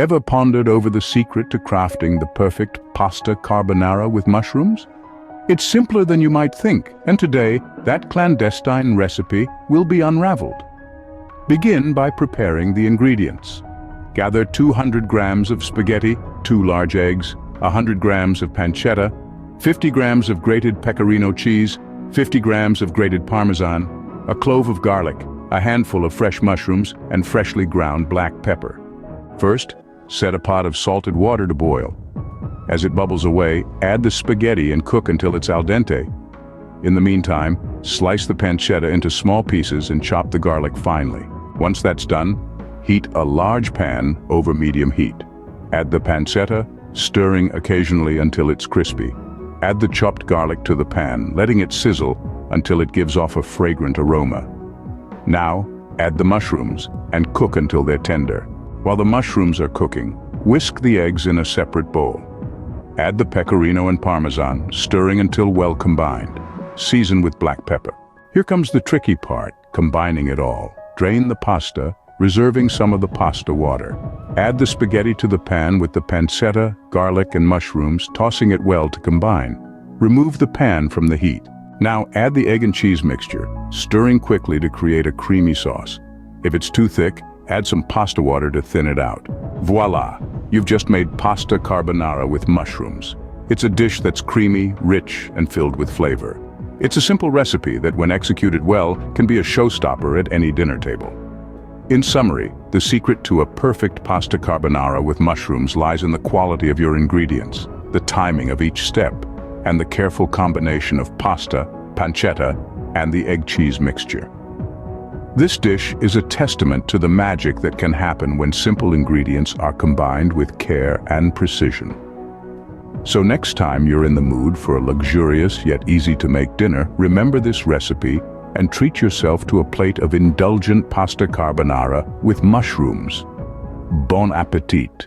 Ever pondered over the secret to crafting the perfect pasta carbonara with mushrooms? It's simpler than you might think, and today, that clandestine recipe will be unraveled. Begin by preparing the ingredients. Gather 200 grams of spaghetti, 2 large eggs, 100 grams of pancetta, 50 grams of grated pecorino cheese, 50 grams of grated Parmesan, a clove of garlic, a handful of fresh mushrooms, and freshly ground black pepper. First, set a pot of salted water to boil. As it bubbles away, add the spaghetti and cook until it's al dente. In the meantime, slice the pancetta into small pieces and chop the garlic finely. Once that's done, heat a large pan over medium heat. Add the pancetta, stirring occasionally until it's crispy. Add the chopped garlic to the pan, letting it sizzle until it gives off a fragrant aroma. Now, add the mushrooms and cook until they're tender. While the mushrooms are cooking, whisk the eggs in a separate bowl. Add the pecorino and Parmesan, stirring until well combined. Season with black pepper. Here comes the tricky part, combining it all. Drain the pasta, reserving some of the pasta water. Add the spaghetti to the pan with the pancetta, garlic, and mushrooms, tossing it well to combine. Remove the pan from the heat. Now add the egg and cheese mixture, stirring quickly to create a creamy sauce. If it's too thick, add some pasta water to thin it out. Voila! You've just made pasta carbonara with mushrooms. It's a dish that's creamy, rich, and filled with flavor. It's a simple recipe that, when executed well, can be a showstopper at any dinner table. In summary, the secret to a perfect pasta carbonara with mushrooms lies in the quality of your ingredients, the timing of each step, and the careful combination of pasta, pancetta, and the egg cheese mixture. This dish is a testament to the magic that can happen when simple ingredients are combined with care and precision. So next time you're in the mood for a luxurious yet easy-to-make dinner, remember this recipe and treat yourself to a plate of indulgent pasta carbonara with mushrooms. Bon appétit!